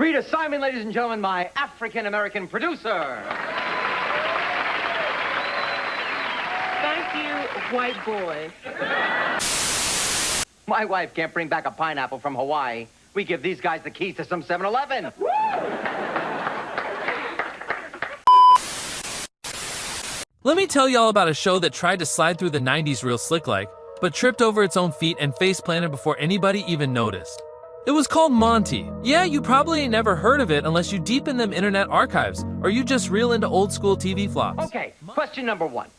Rita Simon, ladies and gentlemen, my African-American producer. Thank you, white boy. My wife can't bring back a pineapple from Hawaii. We give these guys the keys to some 7-Eleven. Let me tell y'all about a show that tried to slide through the 90s real slick-like, but tripped over its own feet and face-planted before anybody even noticed. It was called Monty. Yeah, you probably ain't never heard of it unless you deep in them internet archives, or you just reel into old-school TV flops. Okay, question number 1.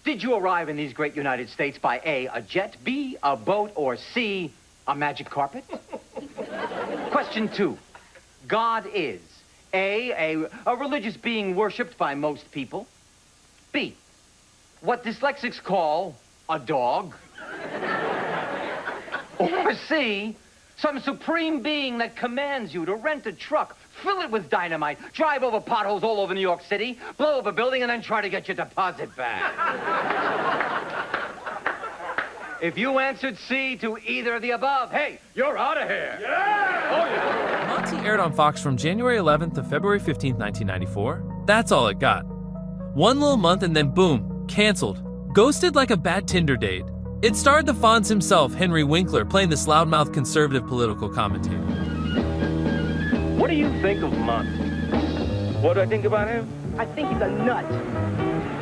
Did you arrive in these great United States by A, a jet, B, a boat, or C, a magic carpet? Question 2. God is A, a religious being worshipped by most people. B, what dyslexics call a dog. Or C, some supreme being that commands you to rent a truck, fill it with dynamite, drive over potholes all over New York City, blow up a building, and then try to get your deposit back. If you answered C to either of the above, hey, you're out of here. Yeah! Oh, yeah. Monty aired on Fox from January 11th to February 15th, 1994. That's all it got. One little month and then boom, canceled. Ghosted like a bad Tinder date. It starred the Fonz himself, Henry Winkler, playing this loudmouth conservative political commentator. What do you think of Monty? What do I think about him? I think he's a nut.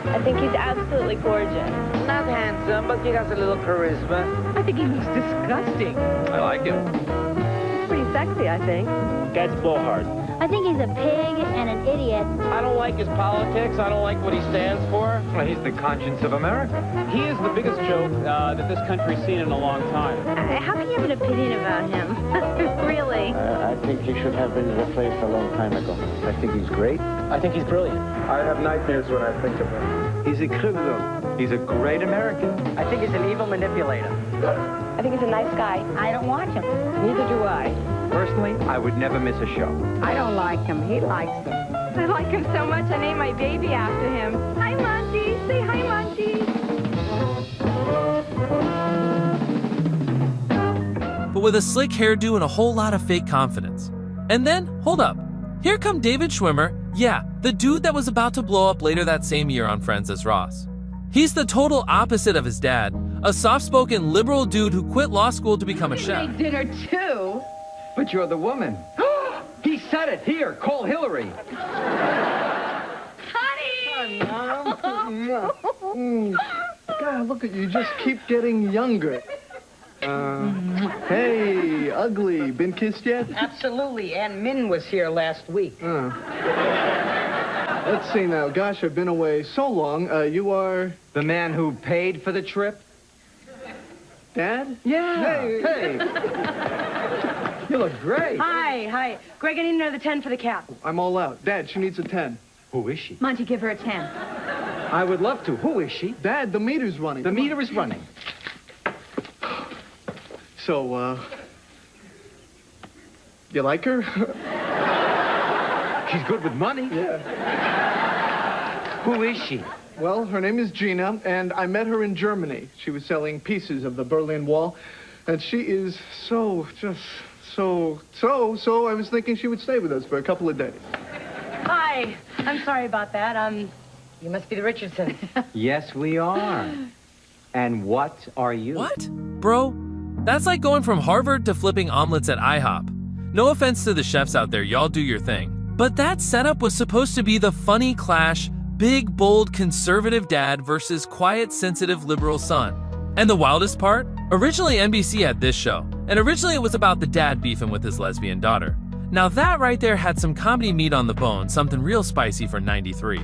I think he's absolutely gorgeous. Not handsome, but he has a little charisma. I think he looks disgusting. I like him. He's pretty sexy, I think. Guy's a blowhard. I think he's a pig and an idiot. I don't like his politics. I don't like what he stands for. Well, he's the conscience of America. He is the biggest joke that this country's seen in a long time. How can you have an opinion about him? Really? I think he should have been replaced a long time ago. I think he's great. I think he's brilliant. I have nightmares when I think of him. He's a criminal. He's a great American. I think he's an evil manipulator. I think he's a nice guy. I don't watch him. Neither do I. Personally, I would never miss a show. I don't like him. He likes him. I like him so much I named my baby after him. Hi, Monty. Say hi, Monty. But with a slick hairdo and a whole lot of fake confidence. And then, hold up. Here come David Schwimmer, yeah, the dude that was about to blow up later that same year on Friends as Ross. He's the total opposite of his dad, a soft-spoken liberal dude who quit law school to become a chef. Make dinner too. But you're the woman. He said it. Here, call Hillary. Honey! God, look at you. Just keep getting younger. Hey, ugly. Been kissed yet? Absolutely. Aunt Min was here last week. Let's see now. Gosh, I've been away so long. You are... The man who paid for the trip? Dad? Yeah. Hey. You look great. Hi. Greg, I need another 10 for the cap. I'm all out. Dad, she needs a 10. Who is she? Monty, give her a 10. I would love to. Who is she? Dad, the meter's running. The meter is running. So, you like her? She's good with money. Yeah. Who is she? Well, her name is Gina, and I met her in Germany. She was selling pieces of the Berlin Wall, and she is so I was thinking she would stay with us for a couple of days. Hi. I'm sorry about that. You must be the Richardsons. Yes, we are. And what are you? What? Bro, that's like going from Harvard to flipping omelets at IHOP. No offense to the chefs out there, y'all do your thing. But that setup was supposed to be the funny clash, big, bold, conservative dad versus quiet, sensitive, liberal son. And the wildest part? Originally, NBC had this show, and originally it was about the dad beefing with his lesbian daughter. Now that right there had some comedy meat on the bone, something real spicy for '93.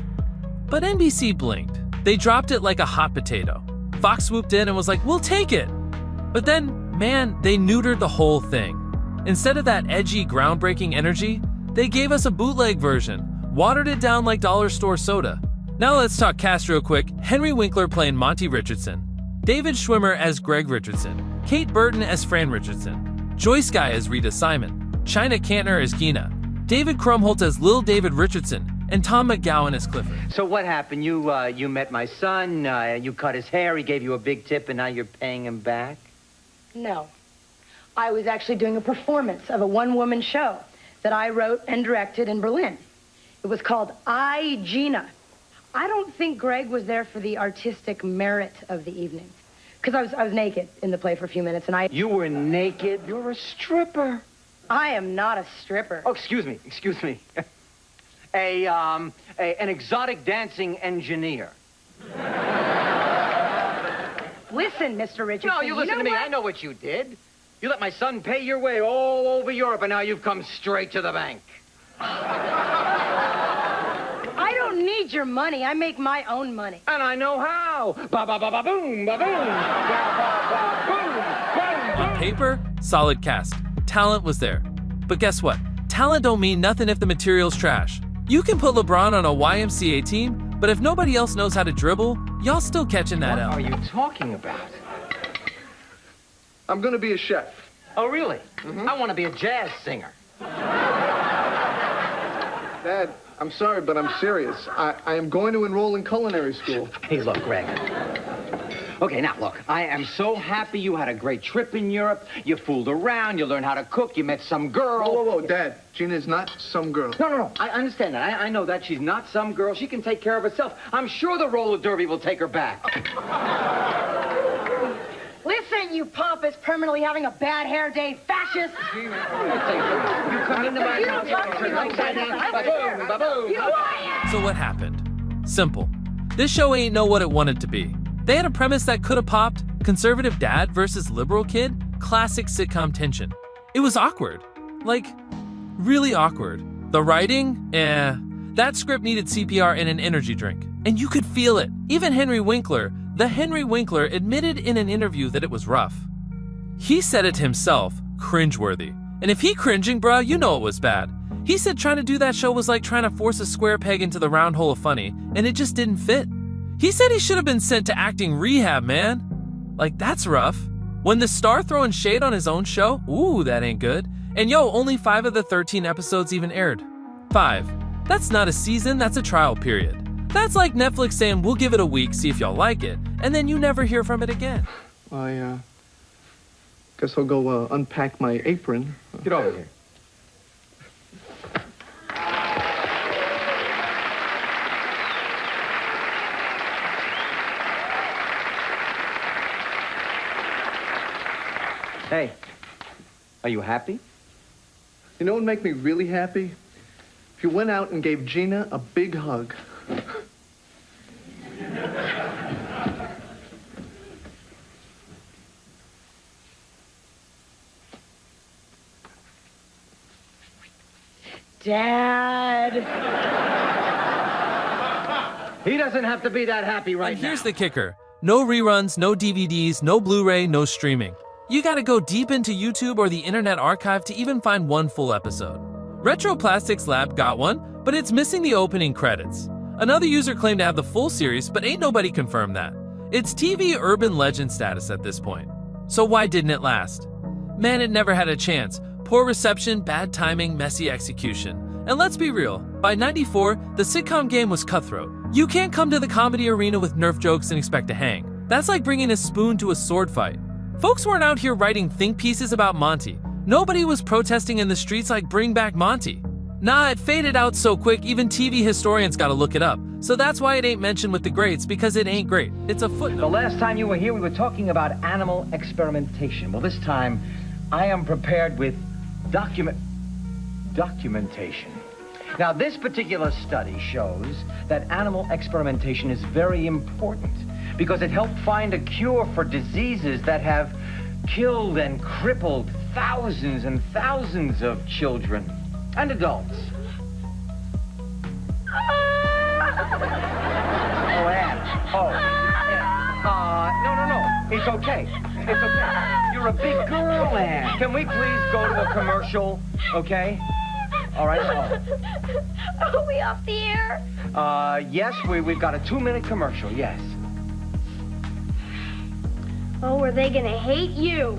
But NBC blinked. They dropped it like a hot potato. Fox swooped in and was like, we'll take it. But then, man, they neutered the whole thing. Instead of that edgy, groundbreaking energy, they gave us a bootleg version, watered it down like dollar store soda. Now let's talk cast real quick. Henry Winkler playing Monty Richardson, David Schwimmer as Greg Richardson, Kate Burton as Fran Richardson, Joyce Guy as Rita Simon, China Cantner as Gina, David Krumholtz as Lil David Richardson, and Tom McGowan as Clifford. So what happened? You met my son, you cut his hair, he gave you a big tip, and now you're paying him back? No. I was actually doing a performance of a one-woman show. that I wrote and directed in Berlin. It was called I, Gina. I don't think Greg was there for the artistic merit of the evening. Because I was naked in the play for a few minutes, and You were naked? You're a stripper. I am not a stripper. Oh, excuse me. An exotic dancing engineer. Listen, Mr. Richardson. No, you listen to me. What? I know what you did. You let my son pay your way all over Europe, and now you've come straight to the bank. I don't need your money. I make my own money. And I know how. Ba-ba-ba-ba-boom, ba-boom. Ba-ba-ba-boom, boom, On paper, solid cast. Talent was there. But guess what? Talent don't mean nothing if the material's trash. You can put LeBron on a YMCA team, but if nobody else knows how to dribble, y'all still catching that L. What are you talking about? I'm going to be a chef. Oh, really? I want to be a jazz singer. Dad, I'm sorry, but I'm serious. I am going to enroll in culinary school. Hey, look, Greg. Okay, now, look, I am so happy you had a great trip in Europe. You fooled around, you learned how to cook, you met some girl. Whoa, Dad. Gina is not some girl. No. I understand that. I know that she's not some girl. She can take care of herself. I'm sure the roller derby will take her back. Listen, you pompous, permanently having a bad hair day fascist. You come into my You don't talk to me like that. Ba-boom, ba-boom. You quiet! So what happened? Simple. This show ain't know what it wanted to be. They had a premise that could have popped: conservative dad versus liberal kid, classic sitcom tension. It was awkward. Like, really awkward. The writing? That script needed CPR and an energy drink. And you could feel it. Even Henry Winkler, the Henry Winkler, admitted in an interview that it was rough. He said it himself, cringeworthy. And if he cringing, bruh, you know it was bad. He said trying to do that show was like trying to force a square peg into the round hole of funny, and it just didn't fit. He said he should have been sent to acting rehab, man. Like, that's rough. When the star throwing shade on his own show? Ooh, that ain't good. And yo, only 5 of the 13 episodes even aired. 5. That's not a season, that's a trial period. That's like Netflix saying, we'll give it a week, see if y'all like it, and then you never hear from it again. I guess I'll go unpack my apron. Get over here. Hey, are you happy? You know what would make me really happy? If you went out and gave Gina a big hug. Dad. He doesn't have to be that happy right And now. here's the kicker. No reruns, no DVDs, no Blu-ray, no streaming. You gotta go deep into YouTube or the Internet Archive to even find one full episode. Retro Plastics Lab got one, but it's missing the opening credits. Another user claimed to have the full series, but ain't nobody confirmed that. It's TV urban legend status at this point. So why didn't it last? Man, it never had a chance. Poor reception, bad timing, messy execution. And let's be real, by '94, the sitcom game was cutthroat. You can't come to the comedy arena with Nerf jokes and expect to hang. That's like bringing a spoon to a sword fight. Folks weren't out here writing think pieces about Monty. Nobody was protesting in the streets like bring back Monty. Nah, it faded out so quick, even TV historians gotta look it up. So that's why it ain't mentioned with the greats, because it ain't great. It's a footnote. The last time you were here, we were talking about animal experimentation. Well, this time, I am prepared with documentation. Now, this particular study shows that animal experimentation is very important because it helped find a cure for diseases that have killed and crippled thousands and thousands of children and adults. Oh, Anne. Oh, no. It's okay. It's okay. You're a big girl, Anne. Can we please go to a commercial, okay? All right. Are we off the air? Yes, we've got a 2-minute commercial, yes. Oh, are they gonna hate you?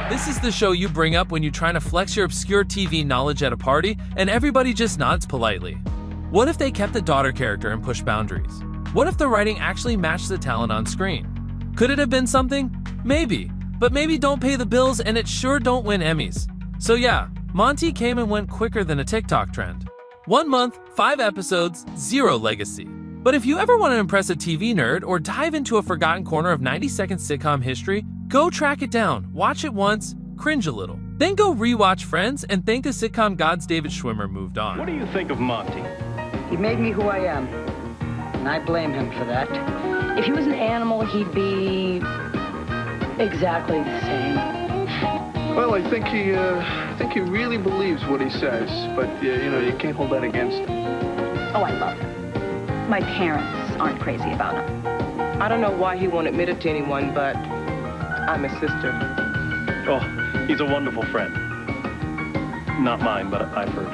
This is the show you bring up when you're trying to flex your obscure TV knowledge at a party and everybody just nods politely. What if they kept the daughter character and pushed boundaries? What if the writing actually matched the talent on screen? Could it have been something? Maybe. but maybe don't pay the bills and it sure don't win Emmys. So yeah, Monty came and went quicker than a TikTok trend. 1 month, 5 episodes, 0 legacy. But if you ever want to impress a TV nerd or dive into a forgotten corner of 90-second sitcom history, go track it down, watch it once, cringe a little. Then go rewatch Friends and thank the sitcom gods David Schwimmer moved on. What do you think of Monty? He made me who I am, and I blame him for that. If he was an animal, he'd be exactly the same. Well, I think he really believes what he says, but you know, you can't hold that against him. Oh, I love him. My parents aren't crazy about him. I don't know why he won't admit it to anyone, but I'm his sister. Oh, he's a wonderful friend. Not mine, but I've heard.